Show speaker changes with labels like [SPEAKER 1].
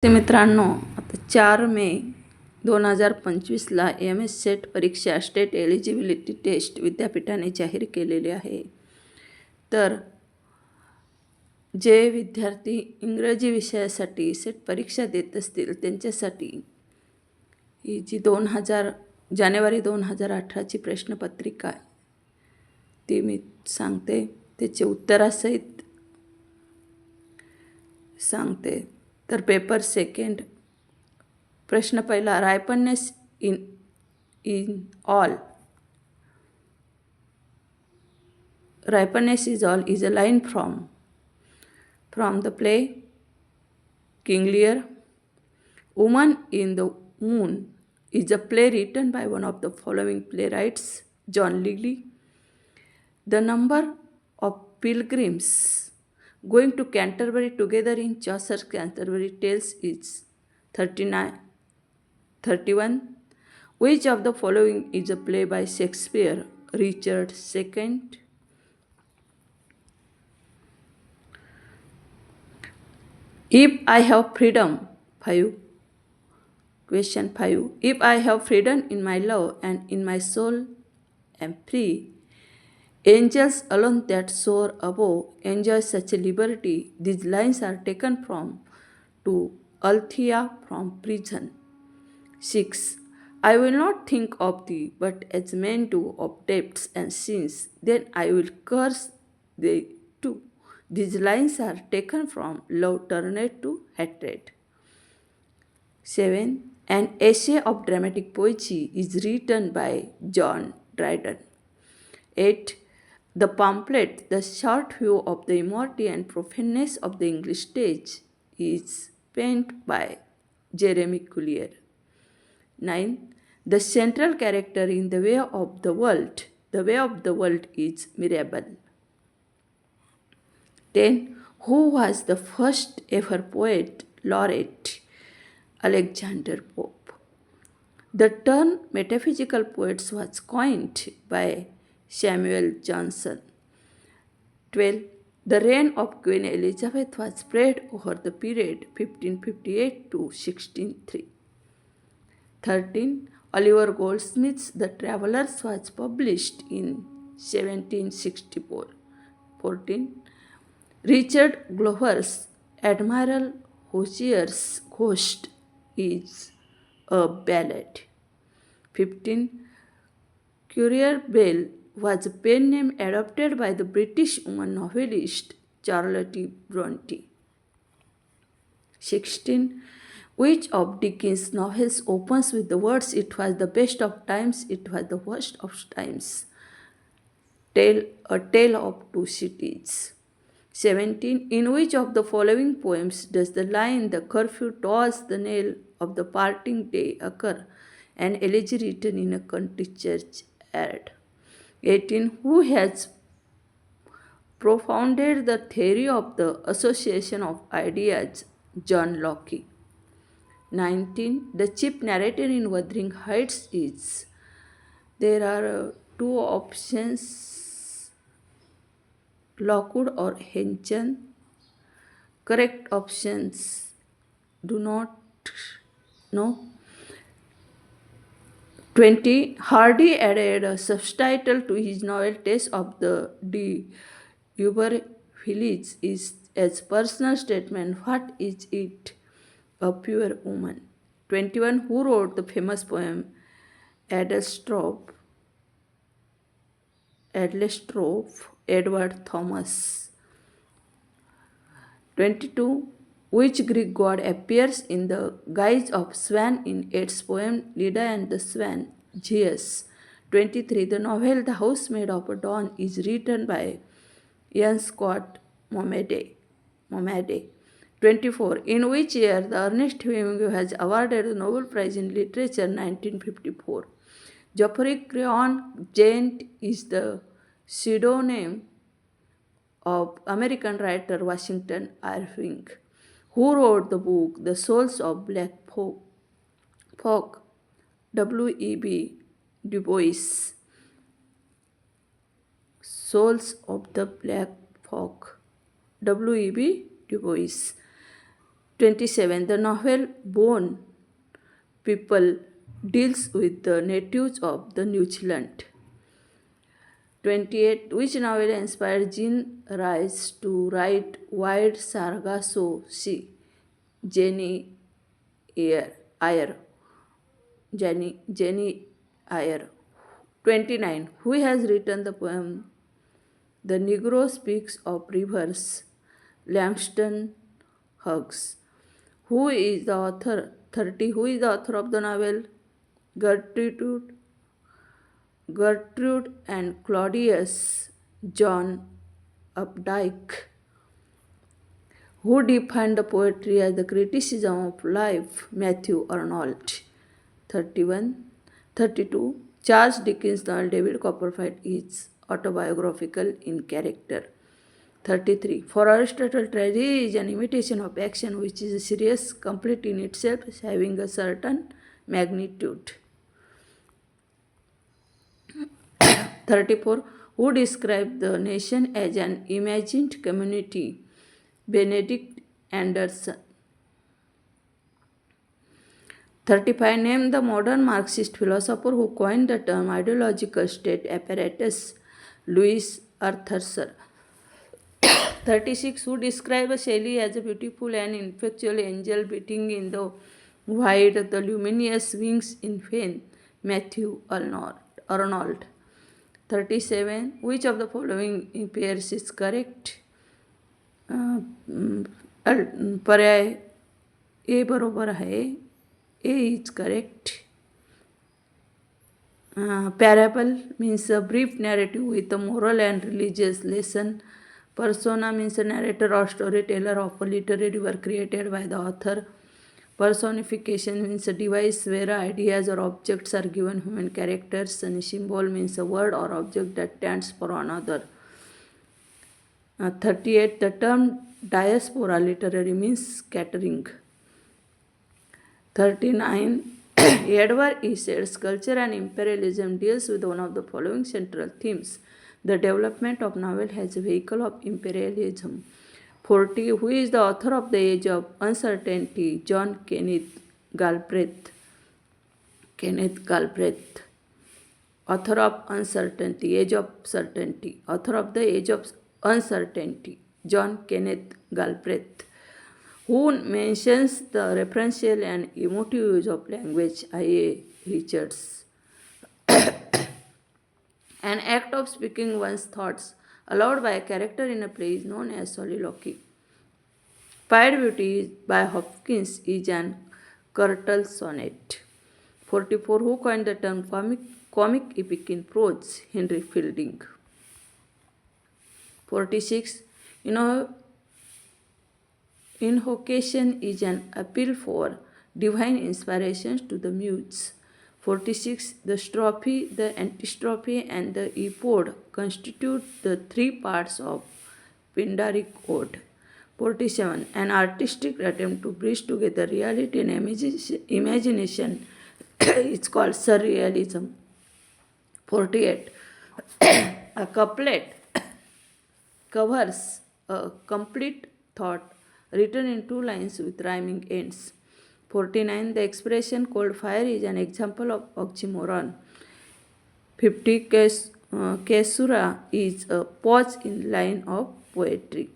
[SPEAKER 1] ते मित्रांनो, आता 4 मे 2025ला MS सेट परीक्षा स्टेट एलिजिबिलिटी टेस्ट विद्यापीठाने जाहीर केलेली आहे. तर जे विद्यार्थी इंग्रजी विषयासाठी सेट परीक्षा देत असतील त्यांच्यासाठी ही जी जानेवारी 2018ची प्रश्नपत्रिका आहे ती मी सांगते, त्याचे उत्तरासहित सांगते. तर पेपर सेकंड, प्रश्न पहिला, ripeness in all. Ripeness is all is a line from the play King Lear. Woman in the Moon is a play written by one of the following playwrights: John Lilly. The number of pilgrims going to Canterbury together in Chaucer's Canterbury Tales is 31. Which of the following is a play by Shakespeare? Richard II. If I have freedom, 5. Question 5. If I have freedom in my love and in my soul am free, angels alone that soar above enjoy such a liberty. These lines are taken from To Althea from Prison. 6. I will not think of thee, but as men do of debts and sins, then I will curse thee too. These lines are taken from Love Turned to Hatred. 7. An essay of dramatic poetry is written by John Dryden. 8. The pamphlet, The Short View of the Immorality and Profaneness of the English Stage, is penned by Jeremy Collier. 9. The central character in The Way of the World is Mirabell. 10. Who was the first ever poet laureate? Alexander Pope. The term metaphysical poets was coined by Samuel Johnson. 12. The reign of Queen Elizabeth was spread over the period 1558 to 1603. 13. Oliver Goldsmith's The Travellers was published in 1764. 14. Richard Glover's Admiral Hoshier's Ghost is a ballad. 15. Currier Bell was a pen name adopted by the British woman novelist Charlotte Bronte. 16. Which of Dickens' novels opens with the words, "It was the best of times, it was the worst of times"? A Tale of Two Cities. 17. In which of the following poems does the line, "The curfew tolls the knell of the parting day" occur? An elegy written in a country church yard. 18. Who has propounded the theory of the association of ideas? John Locke. 19. The chief narrator in Wuthering Heights is. There are two options: Lockwood or Henson. Correct options do not know. 20. Hardy added a subtitle to his novel Tales of the D'Urbervilles is as personal statement. What is it? A Pure Woman. 21. Who wrote the famous poem Adlestrop? Edward Thomas. 22. Which Greek god appears in the guise of swan in Yeats's poem Leda and the Swan? Zeus. 23. The novel The Housemaid of Dawn is written by Ian Scott Momadey. 24. In which year the Ernest Hemingway has awarded the Nobel Prize in Literature? 1954. Geoffrey Crayon Gent is the pseudonym of American writer Washington Irving. Who wrote the book The Souls of Black Folk? W.E.B. Du Bois. Souls of the Black Folk. W.E.B. Du Bois. 27. The novel Bone People deals with the natives of the New Zealand. 28. Which novel inspired Jean Rice to write Wild Sargasso Sea? Jenny Eyre. Jenny Eyre. 29. Who has written the poem The Negro Speaks of Rivers? Langston Hughes. Who is the author? 30. Who is the author of the novel Gertrude and Claudius? John Updike. Who defined the poetry as the criticism of life? Matthew Arnold. 31. 32. Charles Dickens' novel David Copperfield is autobiographical in character. 33. For Aristotle, tragedy is an imitation of action which is serious, complete in itself, having a certain magnitude. 34. Who described the nation as an imagined community? Benedict Anderson. 35. Name the modern Marxist philosopher who coined the term ideological state apparatus. Louis Althusser. 36. Who described Shelley as a beautiful and ineffectual angel beating in the wide the luminous wings in vain? Matthew Arnold. 37. Which of the following pairs is correct? पर्याय ए बरोबर आहे. A is correct. Parable means a brief narrative with a moral and religious lesson. Persona means a narrator or storyteller of a literary work created by the author. Personification means a device where ideas or objects are given human characters, and symbol means a word or object that stands for another. 38. The term diaspora literary means scattering. 39. Edward E. Said's Culture and Imperialism deals with one of the following central themes: the development of novel as a vehicle of imperialism. 40. Who is the author of The Age of Uncertainty? John Kenneth Galbraith. Author of Uncertainty, Age of Certainty. Author of The Age of Uncertainty, John Kenneth Galbraith. Who mentions the referential and emotive use of language? I.A. Richards. An act of speaking one's thoughts aloud by a character in a play is known as soliloquy. Pied Beauty by Hopkins is an curtal sonnet. 44. Who coined the term comic epic in prose? Henry Fielding. 46. Invocation is an appeal for divine inspirations to the muse. 46. The strophe, the antistrophe, and the epode constitute the three parts of Pindaric ode. 47. An artistic attempt to bridge together reality and imagination is called surrealism. 48. A couplet covers a complete thought written in 2 lines with rhyming ends. 49. The expression cold fire is an example of oxymoron. 50. Kesura is a pause in line of poetry.